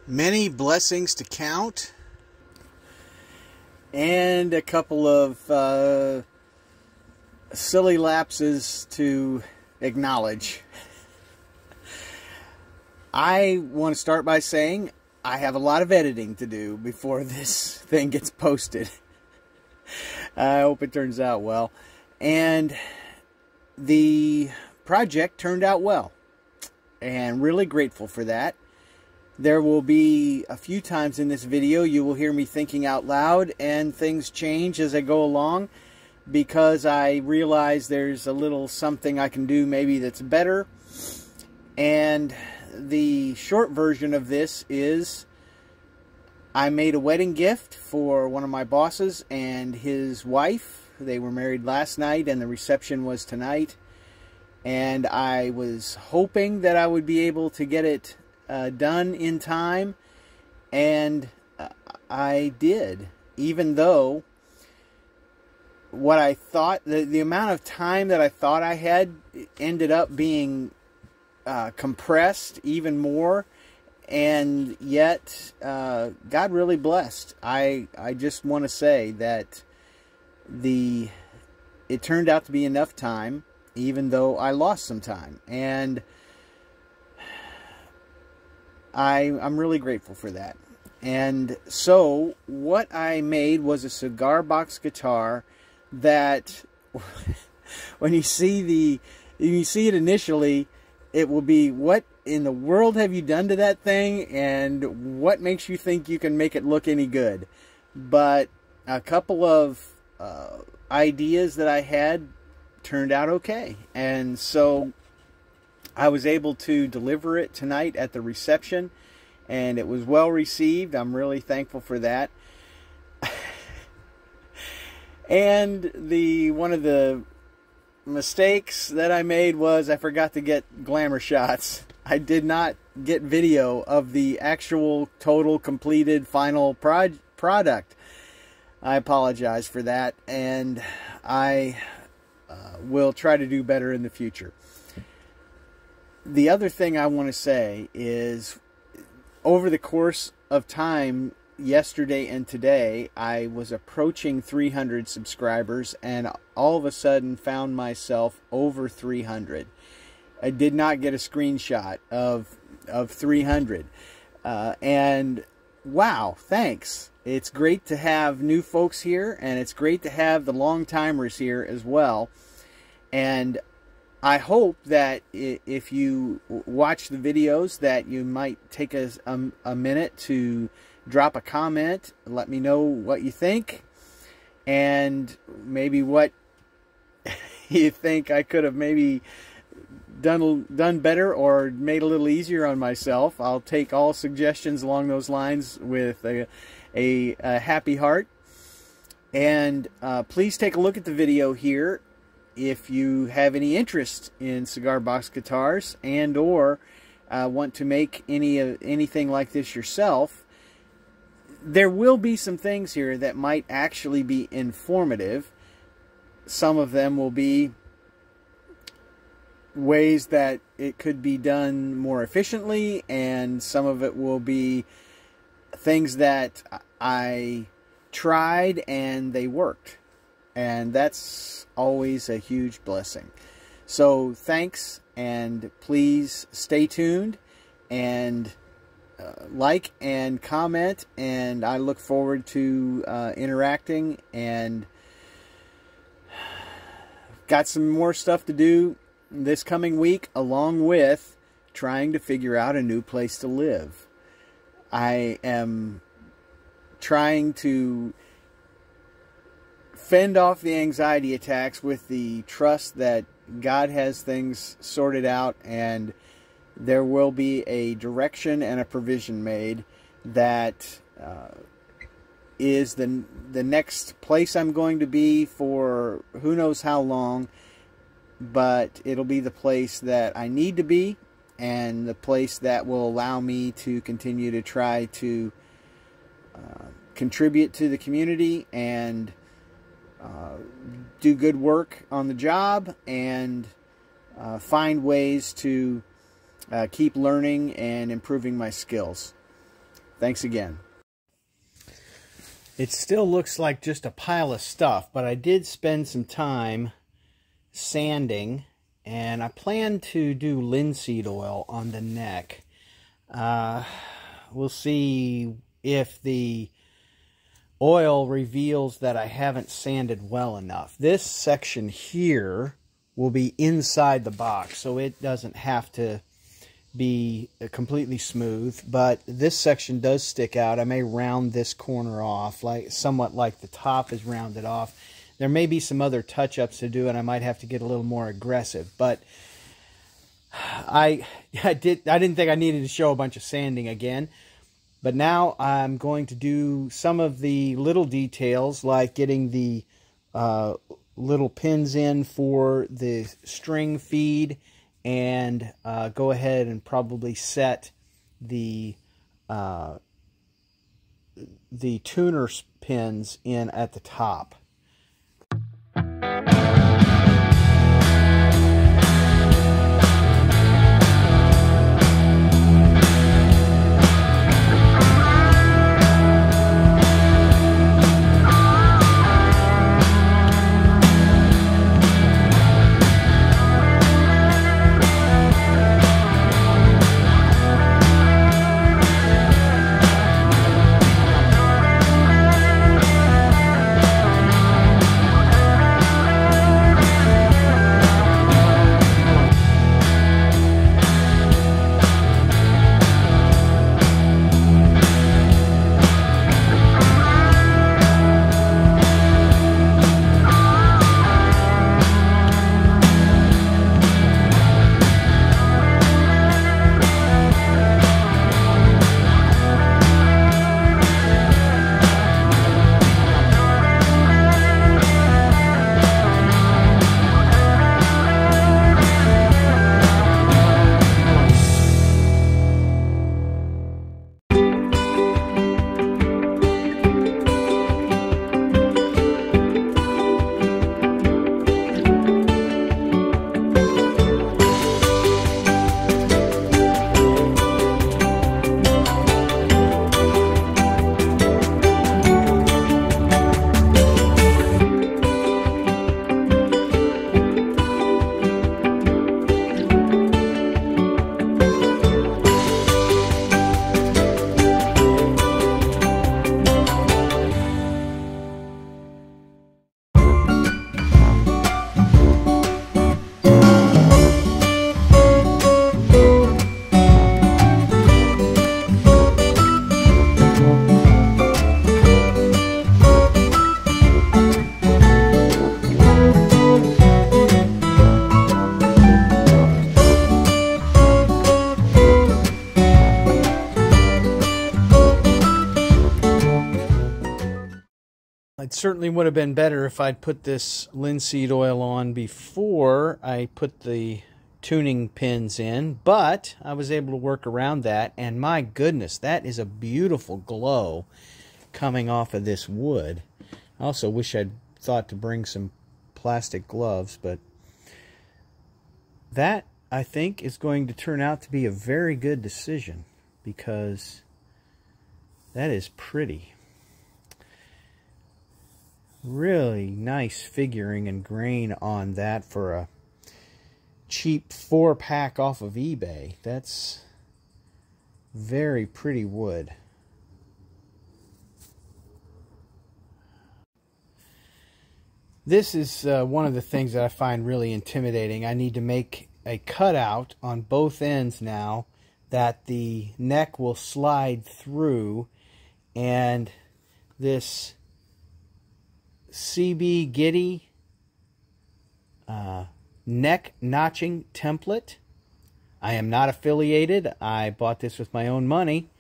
Many blessings to count, and a couple of silly lapses to acknowledge. I want to start by saying I have a lot of editing to do before this thing gets posted. I hope it turns out well. And the project turned out well, and really grateful for that. There will be a few times in this video you will hear me thinking out loud, and things change as I go along because I realize there's a little something I can do maybe that's better. And the short version of this is I made a wedding gift for one of my bosses and his wife. They were married last night and the reception was tonight. And I was hoping that I would be able to get it done in time, and I did, even though what I thought, the amount of time that I thought I had ended up being compressed even more, and yet God really blessed. I just want to say that it turned out to be enough time, even though I lost some time, and I'm really grateful for that. And so what I made was a cigar box guitar that when you see it initially, it will be, what in the world have you done to that thing, and what makes you think you can make it look any good? But a couple of ideas that I had turned out okay, and so I was able to deliver it tonight at the reception, and it was well received. I'm really thankful for that. And one of the mistakes that I made was I forgot to get glamour shots. I did not get video of the actual total completed final product. I apologize for that, and I will try to do better in the future. The other thing I want to say is, over the course of time, yesterday and today, I was approaching 300 subscribers, and all of a sudden found myself over 300. I did not get a screenshot of 300. And wow, thanks. It's great to have new folks here, and it's great to have the long-timers here as well. And I hope that if you watch the videos that you might take a minute to drop a comment, let me know what you think, and maybe what you think I could have maybe done better or made a little easier on myself. I'll take all suggestions along those lines with a happy heart. And please take a look at the video here if you have any interest in cigar box guitars, and or want to make anything like this yourself. There will be some things here that might actually be informative. Some of them will be ways that it could be done more efficiently, and some of it will be things that I tried and they worked. And that's always a huge blessing. So thanks, and please stay tuned and like and comment, and I look forward to interacting, and got some more stuff to do this coming week, along with trying to figure out a new place to live. I am trying to fend off the anxiety attacks with the trust that God has things sorted out, and there will be a direction and a provision made that is the next place I'm going to be for who knows how long, but it'll be the place that I need to be, and the place that will allow me to continue to try to contribute to the community and do good work on the job, and find ways to keep learning and improving my skills. Thanks again. It still looks like just a pile of stuff, but I did spend some time sanding, and I plan to do linseed oil on the neck. We'll see if the oil reveals that I haven't sanded well enough. This section here will be inside the box, so it doesn't have to be completely smooth, but this section does stick out. I may round this corner off, somewhat like the top is rounded off. There may be some other touch-ups to do, and I might have to get a little more aggressive, but I didn't think I needed to show a bunch of sanding again. But now I'm going to do some of the little details, like getting the little pins in for the string feed, and go ahead and probably set the tuner pins in at the top. It certainly would have been better if I'd put this linseed oil on before I put the tuning pins in, but I was able to work around that, and my goodness, that is a beautiful glow coming off of this wood. I also wish I'd thought to bring some plastic gloves, but that, I think, is going to turn out to be a very good decision, because that is pretty. Really nice figuring and grain on that for a cheap 4-pack off of eBay. That's very pretty wood. This is one of the things that I find really intimidating. I need to make a cutout on both ends now that the neck will slide through, and this CB Giddy neck notching template. I am not affiliated. I bought this with my own money,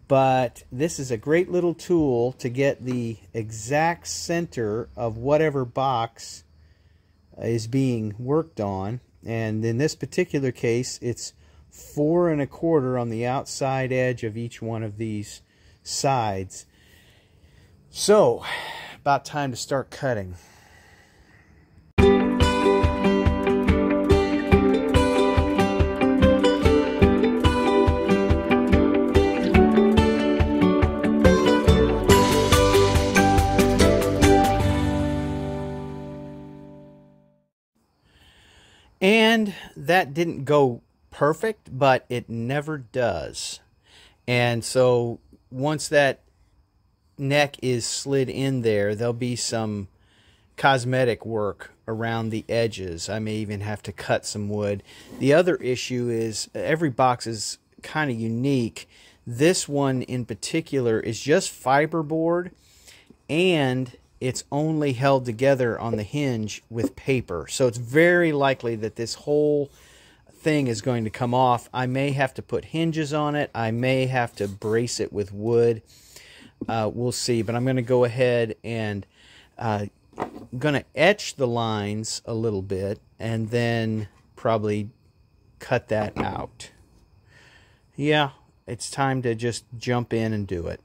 but this is a great little tool to get the exact center of whatever box is being worked on. And in this particular case, it's 4 1/4 on the outside edge of each one of these sides. So, about time to start cutting. And that didn't go perfect, but it never does. And so once that neck is slid in there, there'll be some cosmetic work around the edges. I may even have to cut some wood. The other issue is every box is kind of unique. This one in particular is just fiberboard, and it's only held together on the hinge with paper. So it's very likely that this whole thing is going to come off. I may have to put hinges on it. I may have to brace it with wood. We'll see. But I'm going to go ahead and I'm going to etch the lines a little bit and then probably cut that out. Yeah, it's time to just jump in and do it.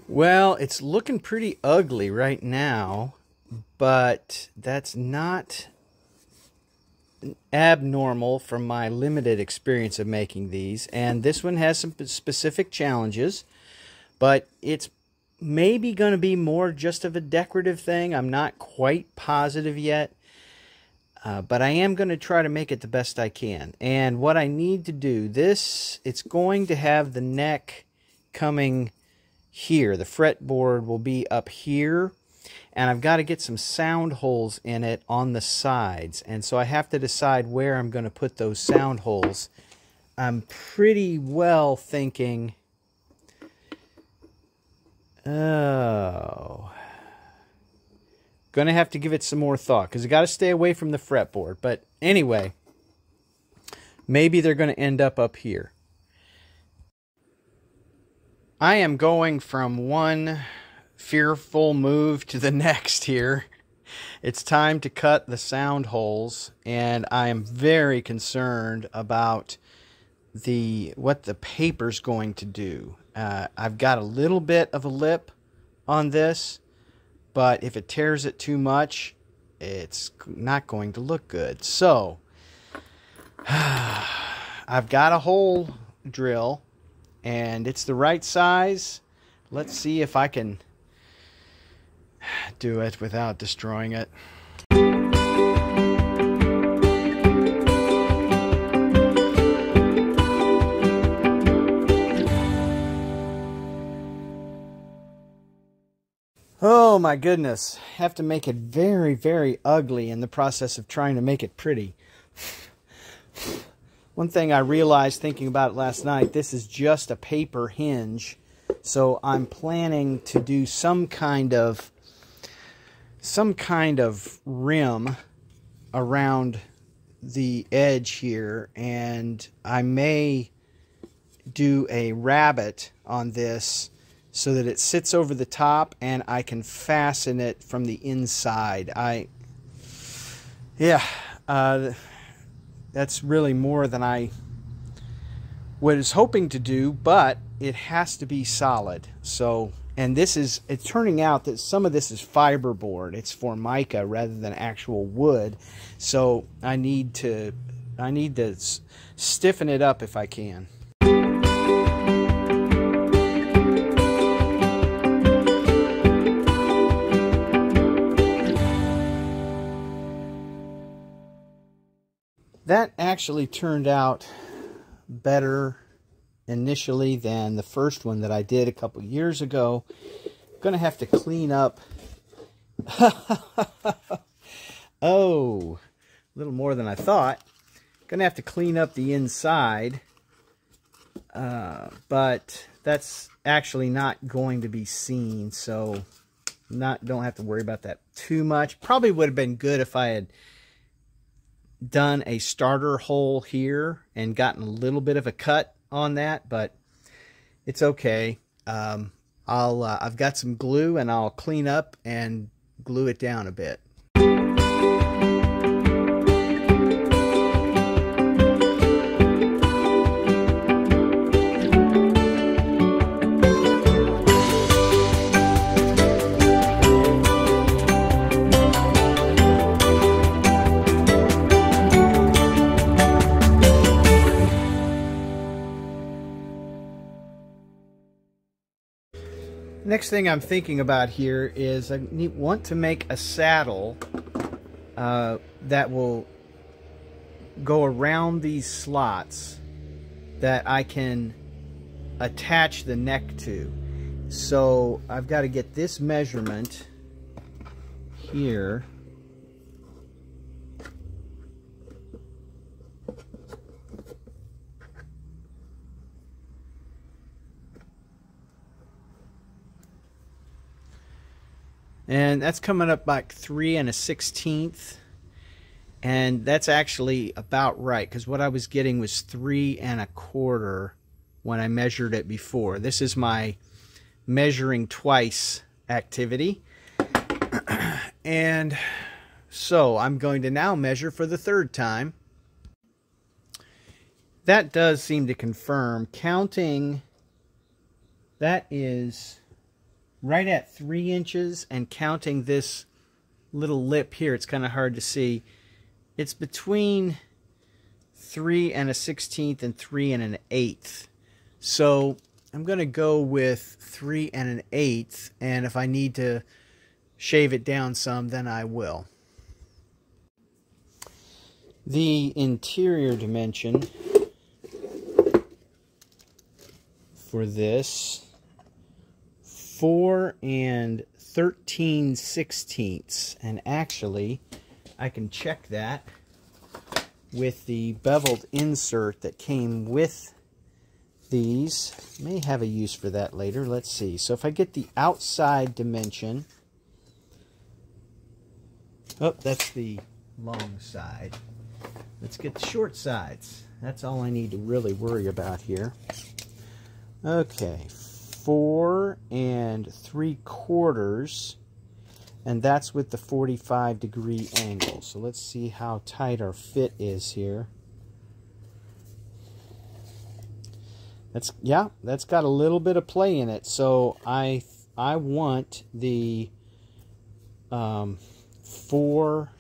Well, it's looking pretty ugly right now, but that's not abnormal from my limited experience of making these. And this one has some specific challenges, but it's maybe going to be more just of a decorative thing. I'm not quite positive yet, but I am going to try to make it the best I can. And what I need to do, it's going to have the neck coming here. The fretboard will be up here, and I've got to get some sound holes in it on the sides, and so I have to decide where I'm going to put those sound holes. I'm pretty well thinking, oh, gonna have to give it some more thought because I got to stay away from the fretboard. But anyway, maybe they're going to end up here. I am going from one fearful move to the next here. It's time to cut the sound holes, and I am very concerned about what the paper's going to do. I've got a little bit of a lip on this, but if it tears it too much, it's not going to look good. So I've got a hole drill, and it's the right size. Let's see if I can do it without destroying it. Oh my goodness. Have to make it very, very ugly in the process of trying to make it pretty. One thing I realized thinking about it last night, this is just a paper hinge. So I'm planning to do some kind of rim around the edge here, and I may do a rabbet on this so that it sits over the top and I can fasten it from the inside. That's really more than I was hoping to do, but it has to be solid. So, and it's turning out that some of this is fiberboard. It's Formica rather than actual wood. So I need to stiffen it up if I can. That actually turned out better initially than the first one that I did a couple years ago. I'm going to have to clean up. Oh, a little more than I thought. Going to have to clean up the inside. But that's actually not going to be seen, so don't have to worry about that too much. Probably would have been good if I had done a starter hole here and gotten a little bit of a cut on that, but it's okay. I've got some glue, and I'll clean up and glue it down a bit. Next thing I'm thinking about here is I want to make a saddle that will go around these slots that I can attach the neck to. So I've got to get this measurement here. And that's coming up like 3 1/16, and that's actually about right, because what I was getting was 3 1/4 when I measured it before. This is my measuring twice activity, and so I'm going to now measure for the third time. That does seem to confirm. Counting, that is right at 3 inches, and counting this little lip here, it's kind of hard to see. It's between 3 1/16 and 3 1/8. So I'm going to go with 3 1/8, and if I need to shave it down some, then I will. The interior dimension for this, 4 13/16, and actually I can check that with the beveled insert that came with these. May have a use for that later. Let's see. So if I get the outside dimension, oh, that's the long side. Let's get the short sides. That's all I need to really worry about here. Okay, 4 3/4, and that's with the 45-degree angle. So let's see how tight our fit is here. That's got a little bit of play in it. So I want the 4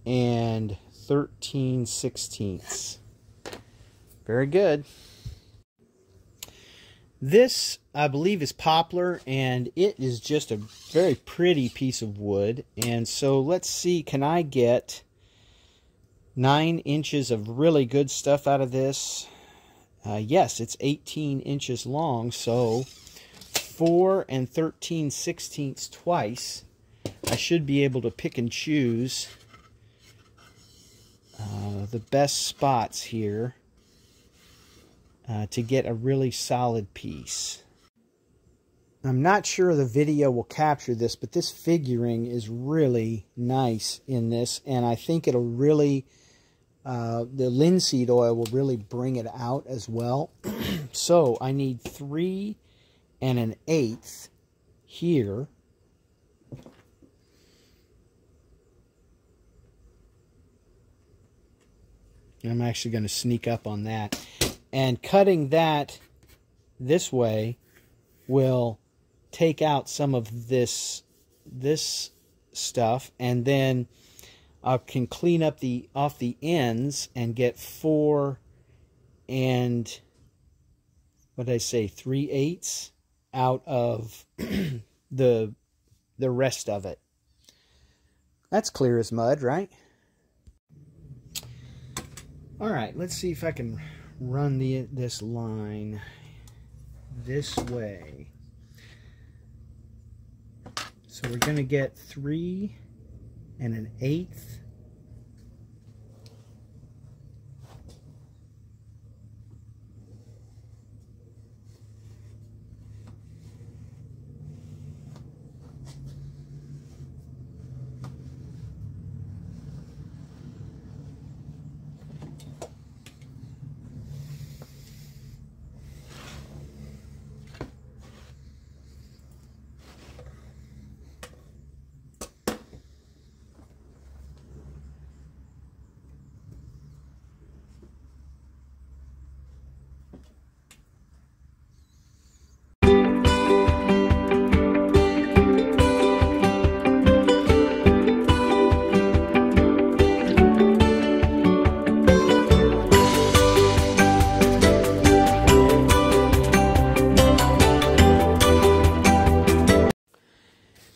13/16. Very good. This, I believe, is poplar, and it is just a very pretty piece of wood. And so let's see, can I get 9 inches of really good stuff out of this? Yes, it's 18 inches long, so 4 13/16 twice. I should be able to pick and choose the best spots here to get a really solid piece. I'm not sure the video will capture this, but this figuring is really nice in this, and I think it'll really, the linseed oil will really bring it out as well. So I need 3 1/8 here. I'm actually going to sneak up on that. And cutting that this way will take out some of this stuff, and then I can clean up off the ends and get 4 and what did I say, 3/8 out of the rest of it. That's clear as mud, right? All right, let's see if I can run this line this way. So we're going to get 3 1/8.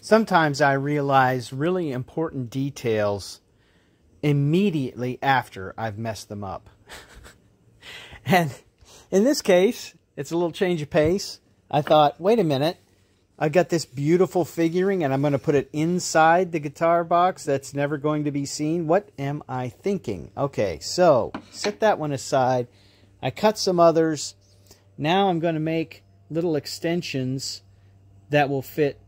Sometimes I realize really important details immediately after I've messed them up. And in this case, it's a little change of pace. I thought, wait a minute, I've got this beautiful figuring and I'm going to put it inside the guitar box that's never going to be seen. What am I thinking? Okay, so set that one aside. I cut some others. Now I'm going to make little extensions that will fit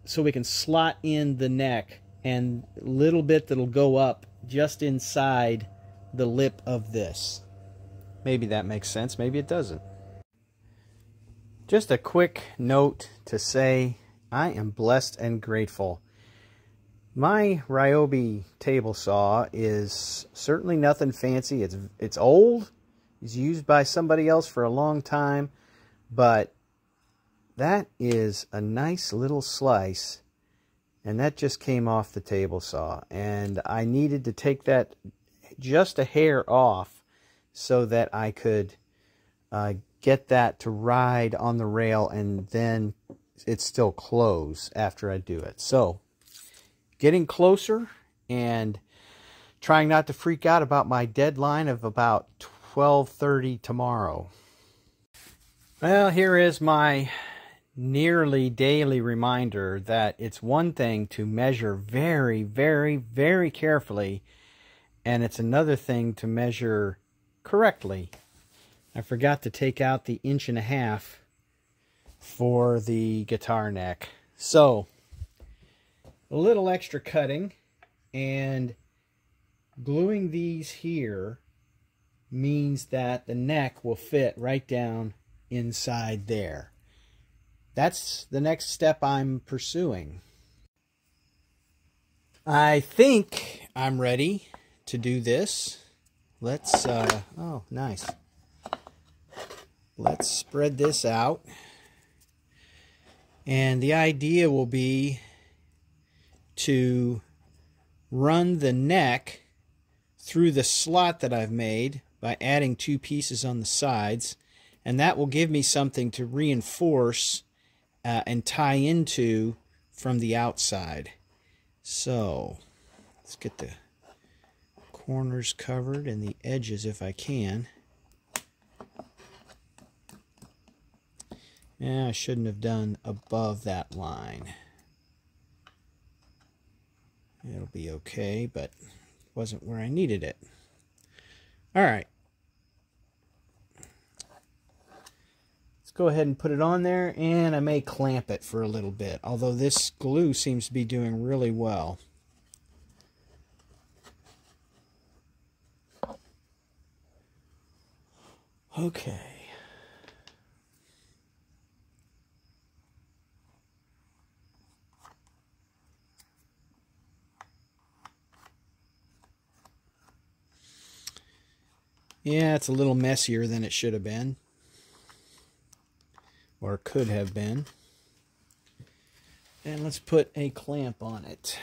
so we can slot in the neck, and a little bit that'll go up just inside the lip of this. Maybe that makes sense, maybe it doesn't. Just a quick note to say I am blessed and grateful. My Ryobi table saw is certainly nothing fancy. It's old. It's used by somebody else for a long time, but that is a nice little slice, and that just came off the table saw, and I needed to take that just a hair off so that I could get that to ride on the rail, and then it's still close after I do it. So getting closer and trying not to freak out about my deadline of about 12:30 tomorrow. Well, here is my nearly daily reminder that it's one thing to measure very, very, very carefully, and it's another thing to measure correctly. I forgot to take out the 1.5 inches for the guitar neck. So, a little extra cutting, and gluing these here means that the neck will fit right down inside there. That's the next step I'm pursuing. I think I'm ready to do this. Let's, oh, nice. Let's spread this out. And the idea will be to run the neck through the slot that I've made by adding 2 pieces on the sides, and that will give me something to reinforce and tie into from the outside. So let's get the corners covered and the edges if I can. Yeah, I shouldn't have done above that line. It'll be okay, but it wasn't where I needed it. All right. Go ahead and put it on there, and I may clamp it for a little bit, although this glue seems to be doing really well. Okay. Yeah, it's a little messier than it should have been. Or could have been. And let's put a clamp on it.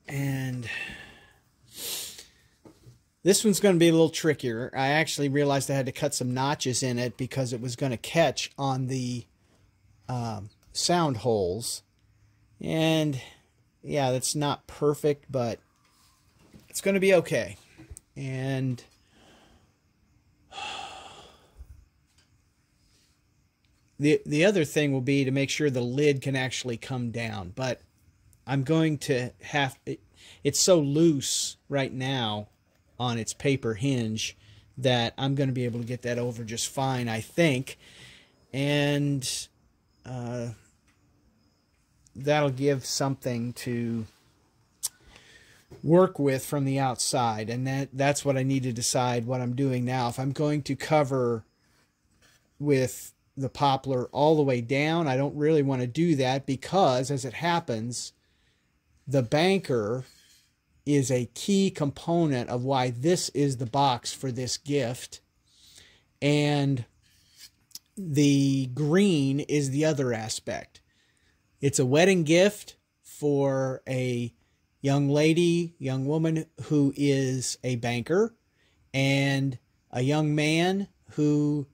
And this one's going to be a little trickier. I actually realized I had to cut some notches in it because it was going to catch on the sound holes. And yeah, that's not perfect, but it's going to be okay. And the other thing will be to make sure the lid can actually come down. But I'm going to have it's so loose right now on its paper hinge that I'm going to be able to get that over just fine, I think. And that'll give something to work with from the outside, and that's what I need to decide what I'm doing now. If I'm going to cover with the poplar all the way down, I don't really want to do that because, as it happens, the banker is a key component of why this is the box for this gift, and the green is the other aspect. It's a wedding gift for a young woman who is a banker, and a young man who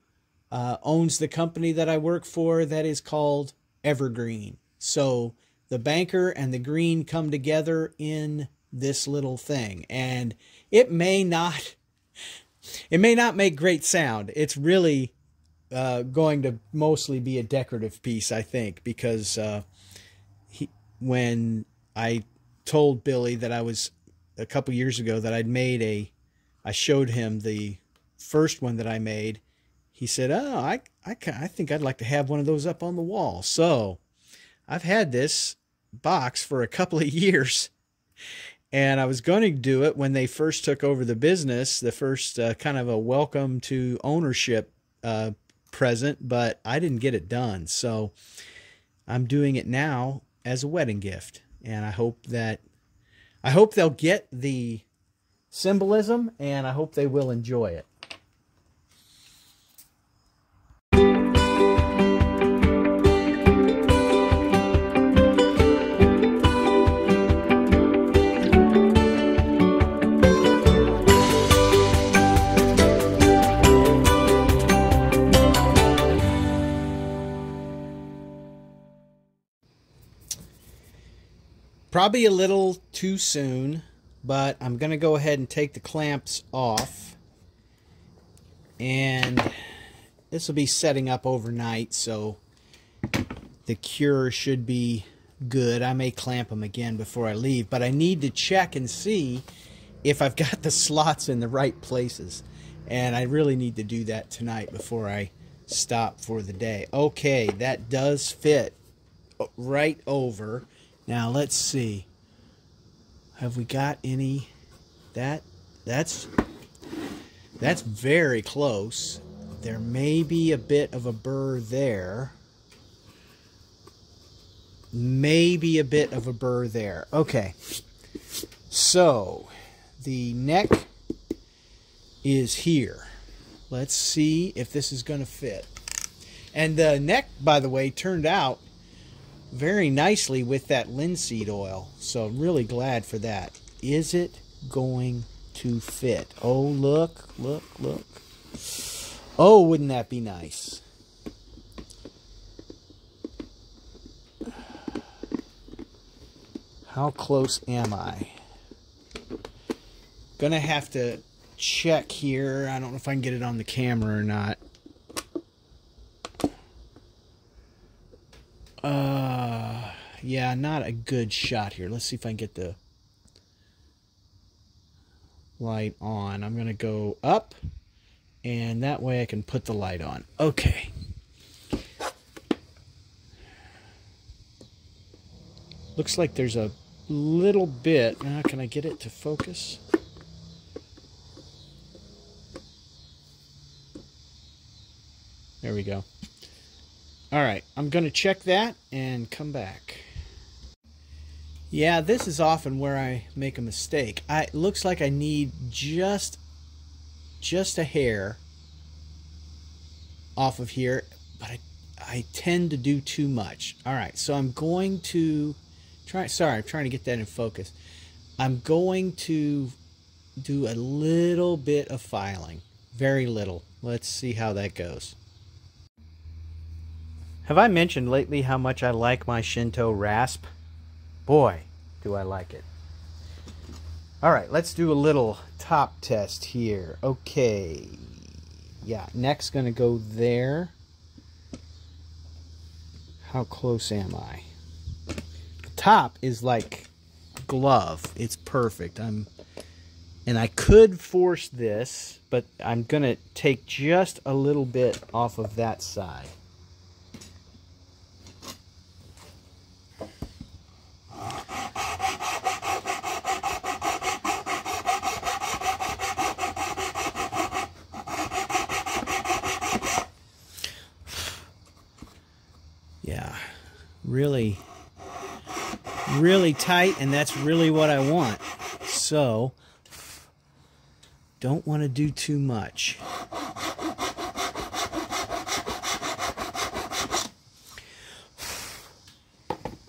owns the company that I work for that is called Evergreen. So the banker and the green come together in this little thing, and it may not make great sound. It's really going to mostly be a decorative piece, I think, because when I told Billy that I was, a couple years ago, that I showed him the first one that I made, he said, "Oh, I think I'd like to have one of those up on the wall." So I've had this box for a couple of years, and I was going to do it when they first took over the business, the first kind of a welcome to ownership present, but I didn't get it done. So I'm doing it now as a wedding gift, and I hope they'll get the symbolism, and I hope they will enjoy it. Probably a little too soon, but I'm going to go ahead and take the clamps off. And this will be setting up overnight, so the cure should be good. I may clamp them again before I leave, but I need to check and see if I've got the slots in the right places. And I really need to do that tonight before I stop for the day. Okay, that does fit right over. Now let's see. Have we got any? That's very close. There may be a bit of a burr there. Maybe a bit of a burr there. Okay. So the neck is here. Let's see if this is going to fit. And the neck, by the way, turned out very nicely with that linseed oil, so I'm really glad for that. Is it going to fit? Oh, look. Oh, wouldn't that be nice? How close am I? Gonna have to check here. I don't know if I can get it on the camera or not. Yeah, not a good shot here. Let's see if I can get the light on. I'm going to go up, and that way I can put the light on. Okay. Looks like there's a little bit. Can I get it to focus? There we go. All right, I'm going to check that and come back. Yeah, this is often where I make a mistake. It looks like I need just a hair off of here, but I tend to do too much. All right, so I'm going to try. Sorry, I'm trying to get that in focus. I'm going to do a little bit of filing, very little. Let's see how that goes. Have I mentioned lately how much I like my Shinto rasp? Boy, do I like it. All right, let's do a little top test here. Okay. Yeah, neck's going to go there. How close am I? The top is like glove. It's perfect. And I could force this, but I'm going to take just a little bit off of that side. Yeah, really tight, and that's really what I want. So, don't want to do too much.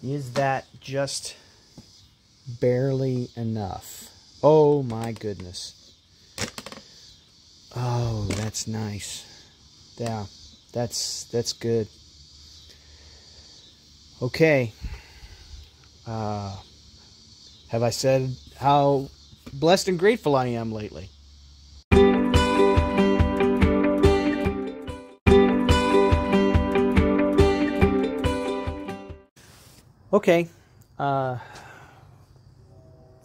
Is that just barely enough. Oh my goodness. Oh, that's nice. Yeah, that's good. Okay. Have I said how blessed and grateful I am lately? Okay.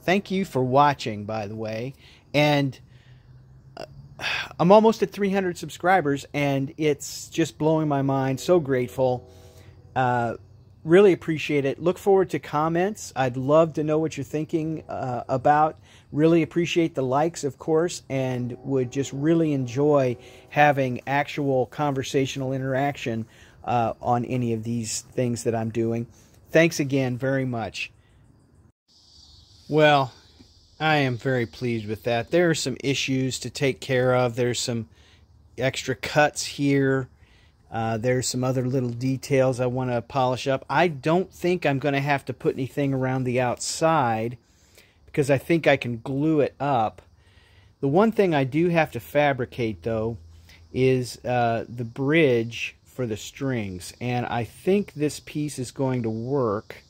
Thank you for watching, by the way. And I'm almost at 300 subscribers, and it's just blowing my mind. So grateful. Really appreciate it. Look forward to comments. I'd love to know what you're thinking about. Really appreciate the likes, of course, and would just really enjoy having actual conversational interaction on any of these things that I'm doing. Thanks again very much. Well, I am very pleased with that. There are some issues to take care of. There's some extra cuts here. There's some other little details I want to polish up. I don't think I'm going to have to put anything around the outside because I think I can glue it up. The one thing I do have to fabricate, though, is the bridge for the strings. And I think this piece is going to work,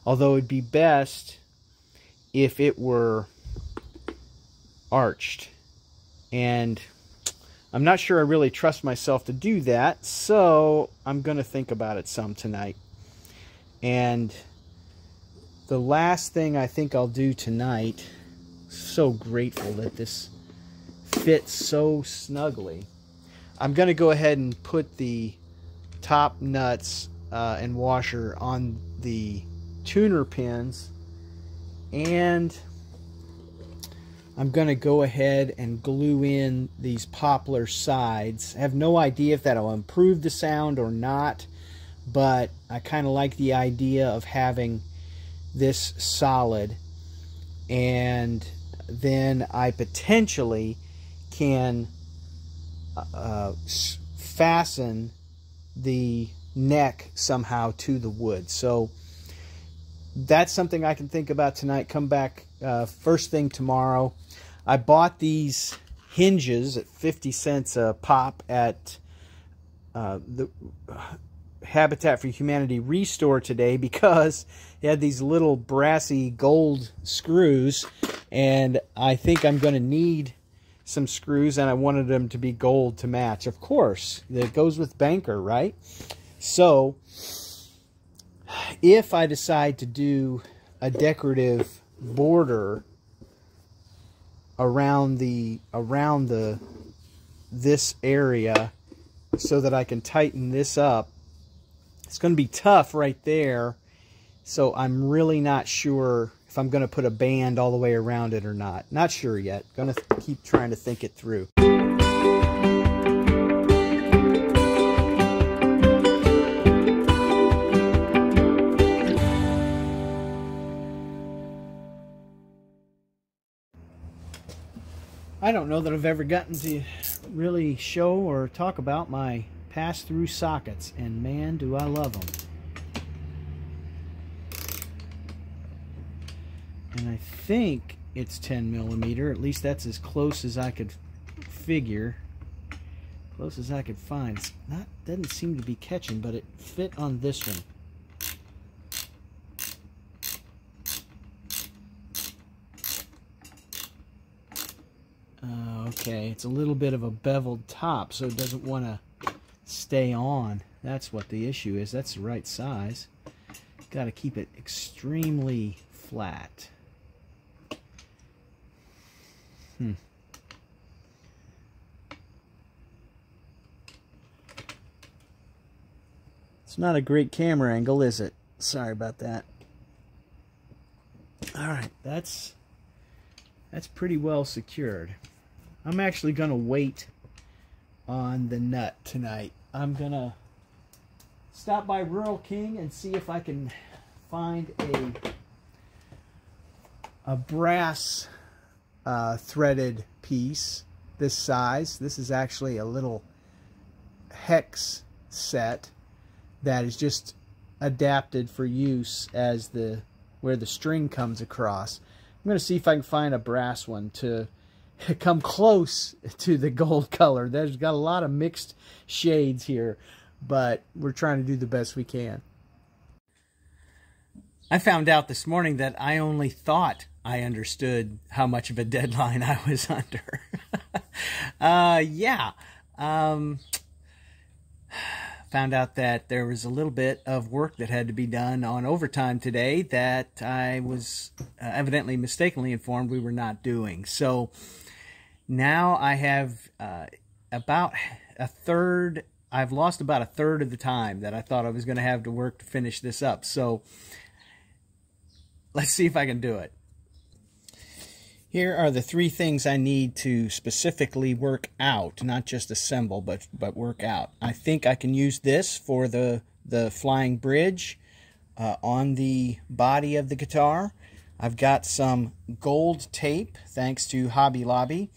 although it'd be best if it were arched. And I'm not sure I really trust myself to do that, so I'm going to think about it some tonight. And the last thing I think I'll do tonight, so grateful that this fits so snugly, I'm going to go ahead and put the top nuts and washer on the tuner pins, and I'm going to go ahead and glue in these poplar sides. I have no idea if that'll improve the sound or not, but I kind of like the idea of having this solid, and then I potentially can fasten the neck somehow to the wood. So that's something I can think about tonight. Come back first thing tomorrow. I bought these hinges at 50 cents a pop at the Habitat for Humanity Restore today because it had these little brassy gold screws, and I think I'm going to need some screws, and I wanted them to be gold to match. Of course, that goes with banker, right? So if I decide to do a decorative border around this area so that I can tighten this up, it's going to be tough right there. So I'm really not sure if I'm going to put a band all the way around it or not. Not sure yet. Going to keep trying to think it through. I don't know that I've ever gotten to really show or talk about my pass-through sockets, and man, do I love them. And I think it's 10 millimeter. At least that's as close as I could figure. Close as I could find. It's not, doesn't seem to be catching, but it fit on this one. Okay, it's a little bit of a beveled top, so it doesn't want to stay on. That's what the issue is. That's the right size. Got to keep it extremely flat. It's not a great camera angle, is it? Sorry about that. Alright, that's pretty well secured. I'm actually going to wait on the nut tonight. I'm going to stop by Rural King and see if I can find a brass threaded piece this size. This is actually a little hex set that is just adapted for use as the where the string comes across. I'm going to see if I can find a brass one to come close to the gold color. There's got a lot of mixed shades here, but we're trying to do the best we can. I found out this morning that I only thought I understood how much of a deadline I was under. Found out that there was a little bit of work that had to be done on overtime today that I was evidently mistakenly informed we were not doing. So now I have about a third, I've lost about a third of the time that I thought I was going to have to work to finish this up. So let's see if I can do it. Here are the 3 things I need to specifically work out, not just assemble, but work out. I think I can use this for the flying bridge on the body of the guitar. I've got some gold tape, thanks to Hobby Lobby,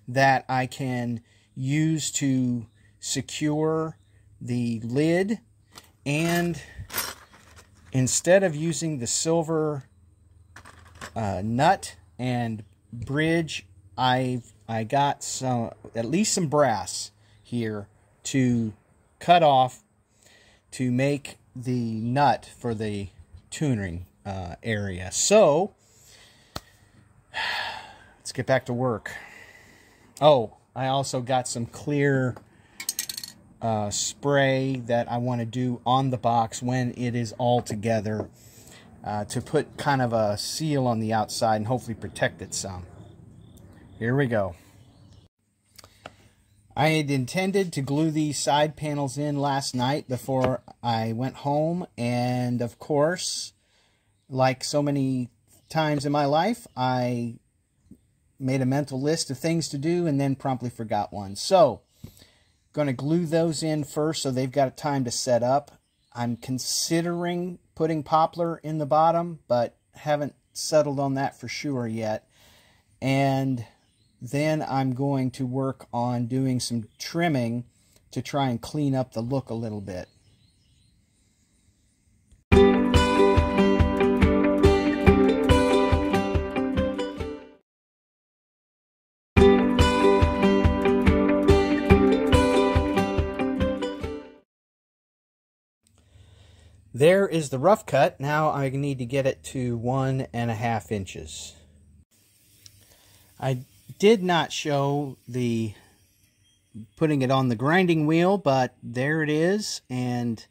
that I can use to secure the lid. And instead of using the silver nut and bridge, I got some, at least some brass here to cut off to make the nut for the tuning area. So let's get back to work. Oh, I also got some clear spray that I want to do on the box when it is all together, to put kind of a seal on the outside and hopefully protect it some. Here we go. I had intended to glue these side panels in last night before I went home, and of course, like so many times in my life, I made a mental list of things to do and then promptly forgot one. So, going to glue those in first so they've got time to set up. I'm considering putting poplar in the bottom, but haven't settled on that for sure yet. And then I'm going to work on doing some trimming to try and clean up the look a little bit. There is the rough cut. Now I need to get it to 1.5 inches. I did not show the putting it on the grinding wheel, but there it is. And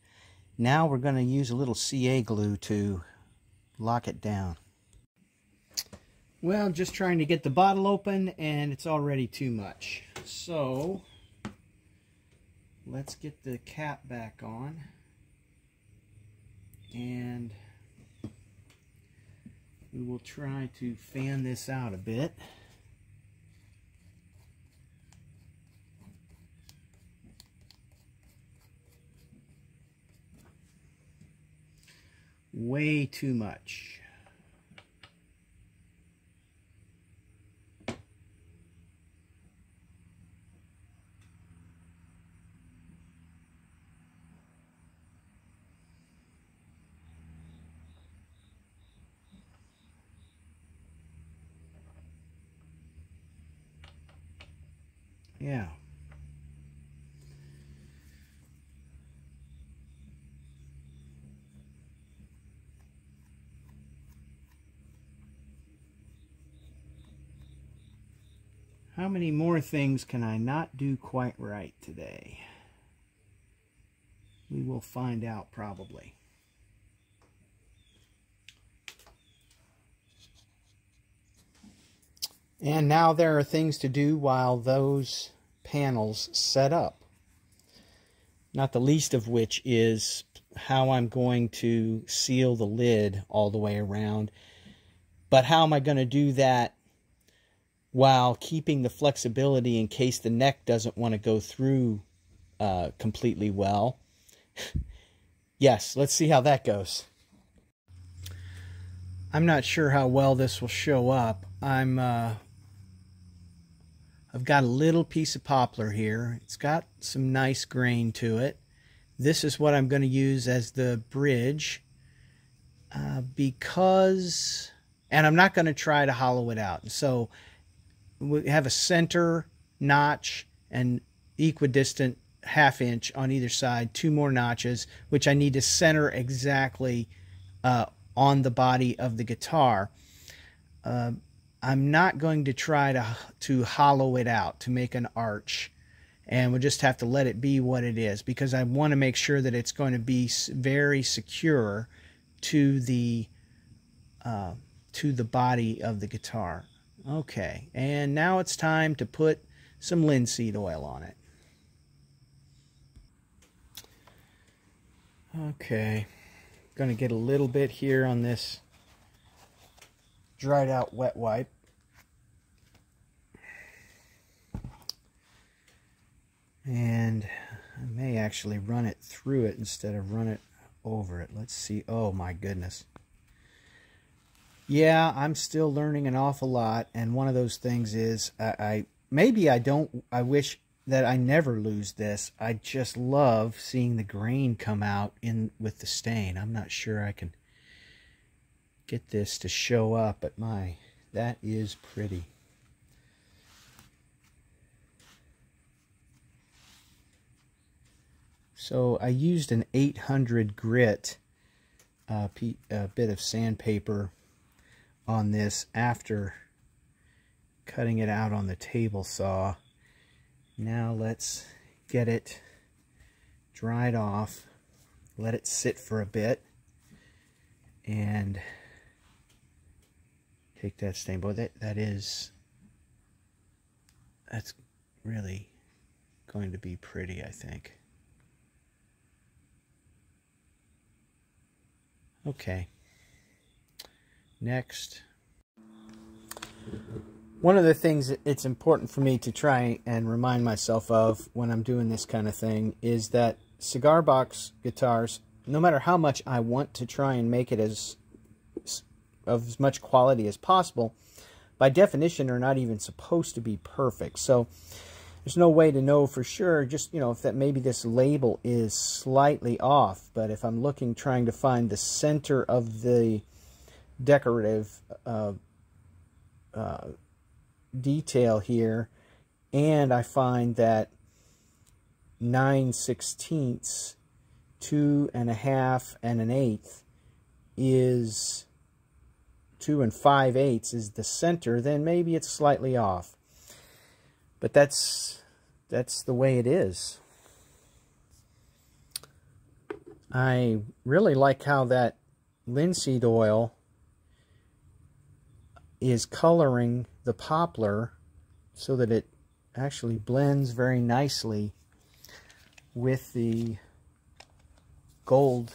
now we're going to use a little CA glue to lock it down. Well, just trying to get the bottle open, and it's already too much. So let's get the cap back on. And we will try to fan this out a bit. Way too much. Yeah. How many more things can I not do quite right today? We will find out probably. And now there are things to do while those panels set up. Not the least of which is how I'm going to seal the lid all the way around. But how am I going to do that while keeping the flexibility in case the neck doesn't want to go through completely well? Yes, let's see how that goes. I'm not sure how well this will show up. I've got a little piece of poplar here. It's got some nice grain to it. This is what I'm going to use as the bridge. because, and I'm not going to try to hollow it out. So we have a center notch and equidistant 1/2 inch on either side, 2 more notches, which I need to center exactly on the body of the guitar. I'm not going to try to hollow it out to make an arch, and we'll just have to let it be what it is, because I want to make sure that it's going to be very secure to the body of the guitar. Okay, and now it's time to put some linseed oil on it. Okay, going to get a little bit here on this dried out wet wipe. And I may actually run it through it instead of run it over it. Let's see. Oh my goodness. Yeah, I'm still learning an awful lot, and one of those things is I wish that I never lose this. I just love seeing the grain come out in with the stain. I'm not sure I can get this to show up, but that is pretty. So I used an 800 grit bit of sandpaper on this after cutting it out on the table saw. Now let's get it dried off, let it sit for a bit, and take that stain. Boy, that's really going to be pretty, I think. Okay. Next. One of the things that it's important for me to try and remind myself of when I'm doing this kind of thing is that cigar box guitars, no matter how much I want to try and make it of as much quality as possible, by definition are not even supposed to be perfect. So there's no way to know for sure, just, you know, if that maybe this label is slightly off. But if I'm trying to find the center of the decorative detail here, and I find that 9/16, 2 1/2, and 1/8 is 2 5/8 is the center, then maybe it's slightly off. But that's the way it is. I really like how that linseed oil is coloring the poplar so that it actually blends very nicely with the gold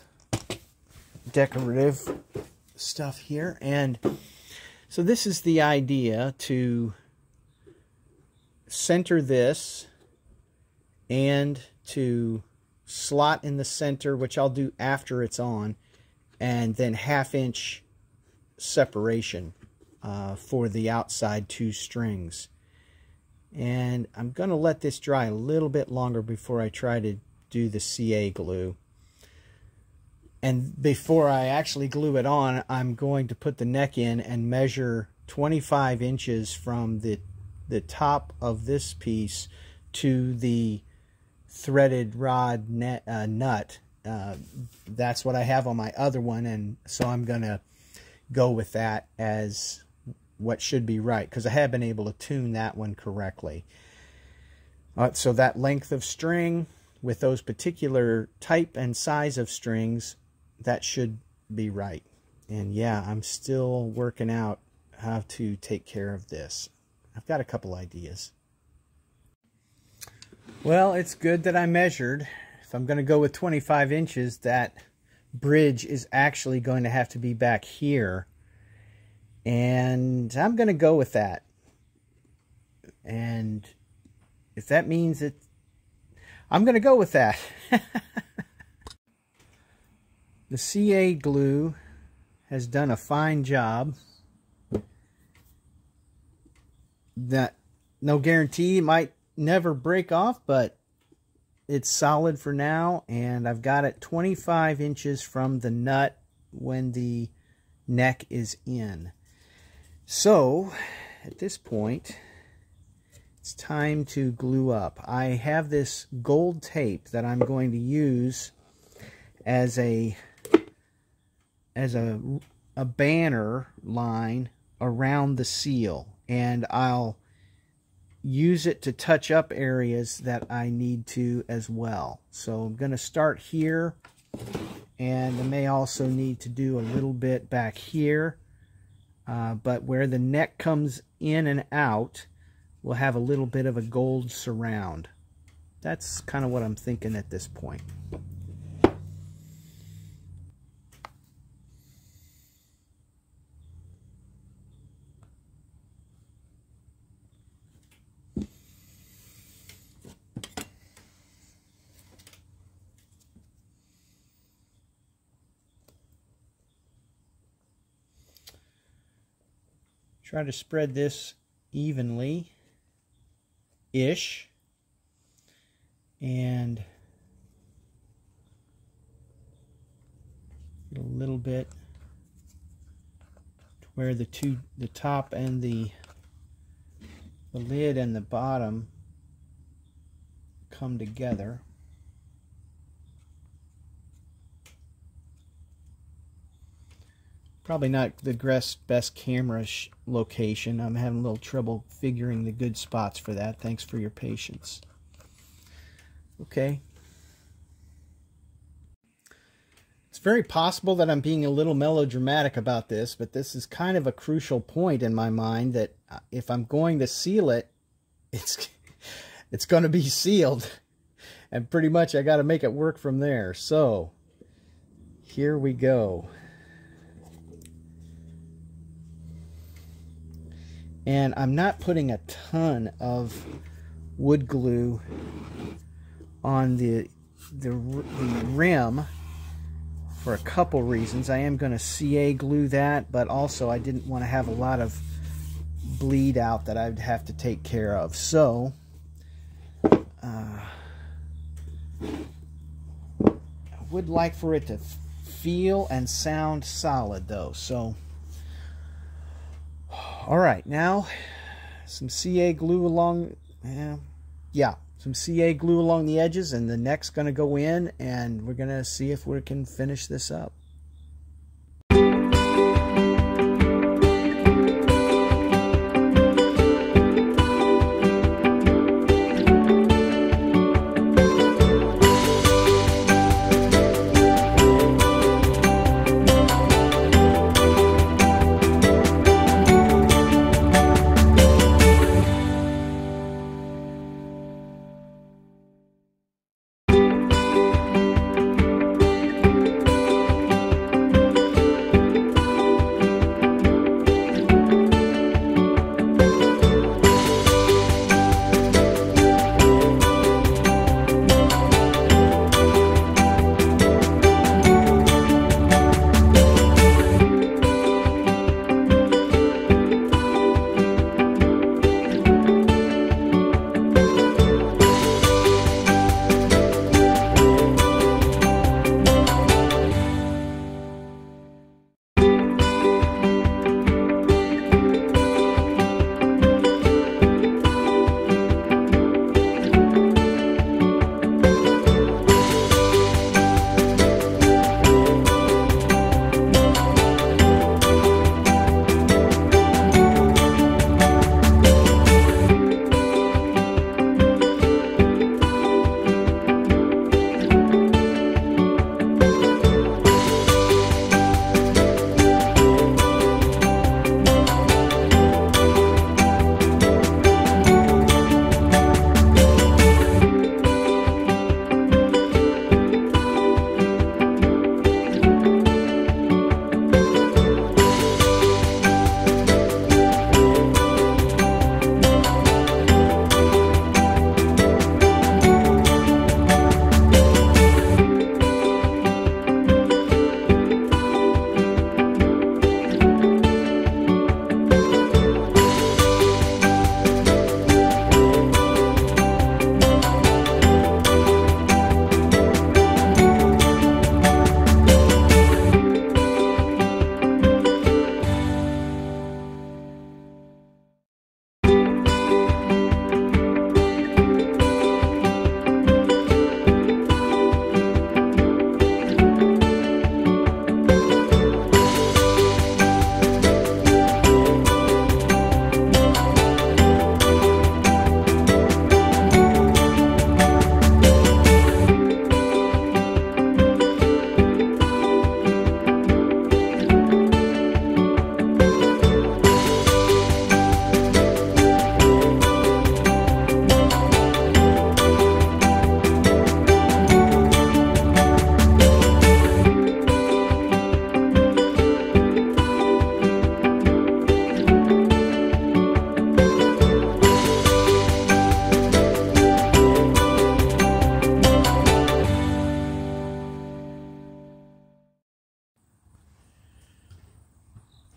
decorative stuff here. And so this is the idea, to center this and to slot in the center, which I'll do after it's on, and then 1/2 inch separation for the outside 2 strings. And I'm going to let this dry a little bit longer before I try to do the CA glue. And before I actually glue it on, I'm going to put the neck in and measure 25 inches from the top of this piece to the threaded rod nut. That's what I have on my other one, and so I'm going to go with that as what should be right, because I have been able to tune that one correctly. So that length of string with those particular type and size of strings, that should be right. And yeah, I'm still working out how to take care of this. I've got a couple ideas. Well, it's good that I measured. If I'm going to go with 25 inches, that bridge is actually going to have to be back here. And I'm going to go with that. And if that means it, I'm going to go with that. The CA glue has done a fine job. That, no guarantee, it might never break off, but it's solid for now. And I've got it 25 inches from the nut when the neck is in. So at this point, it's time to glue up. I have this gold tape that I'm going to use as a banner line around the seal, and I'll use it to touch up areas that I need to as well. So I'm going to start here, and I may also need to do a little bit back here, but where the neck comes in and out, we'll have a little bit of a gold surround. That's kind of what I'm thinking at this point. Try to spread this evenly-ish, and a little bit to where the top and the lid and the bottom come together. Probably not the best camera location. I'm having a little trouble figuring the good spots for that. Thanks for your patience. Okay. It's very possible that I'm being a little melodramatic about this, but this is kind of a crucial point in my mind, that if I'm going to seal it, it's going to be sealed. And pretty much I got to make it work from there. So, here we go. And I'm not putting a ton of wood glue on the rim for a couple reasons. I am going to CA glue that, but also I didn't want to have a lot of bleed out that I'd have to take care of. So I would like for it to feel and sound solid though. So alright, now some CA glue along, some CA glue along the edges, and the neck's going to go in, and we're going to see if we can finish this up.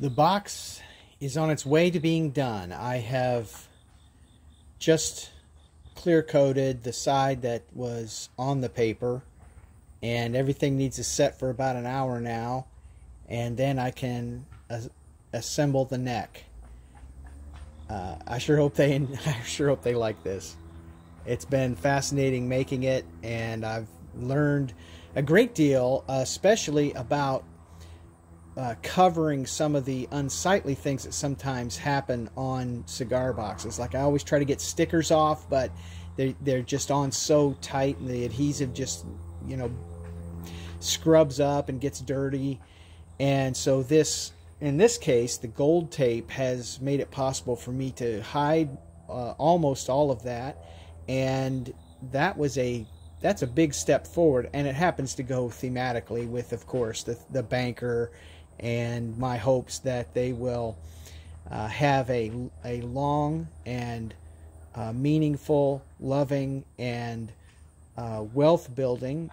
The box is on its way to being done. I have just clear coated the side that was on the paper, and everything needs to set for about an hour now, and then I can assemble the neck. I sure hope they like this. It's been fascinating making it, and I've learned a great deal, especially about covering some of the unsightly things that sometimes happen on cigar boxes. Like, I always try to get stickers off, but they're just on so tight, and the adhesive just, you know, scrubs up and gets dirty. And so in this case, the gold tape has made it possible for me to hide almost all of that, and that's a big step forward. And it happens to go thematically with, of course, the banker, and my hopes that they will have a long and meaningful, loving, and wealth building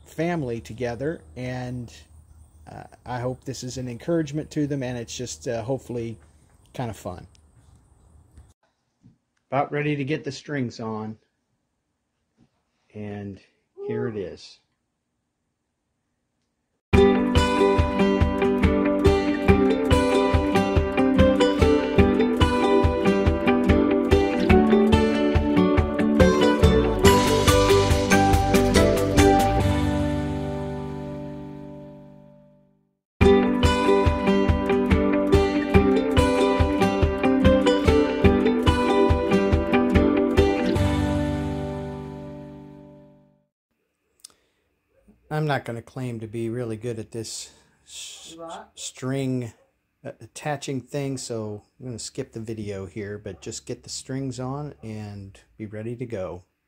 family together. And I hope this is an encouragement to them, and it's just hopefully kind of fun. About ready to get the strings on, and here it is. I'm not going to claim to be really good at this string attaching thing, so I'm going to skip the video here, but just get the strings on and be ready to go.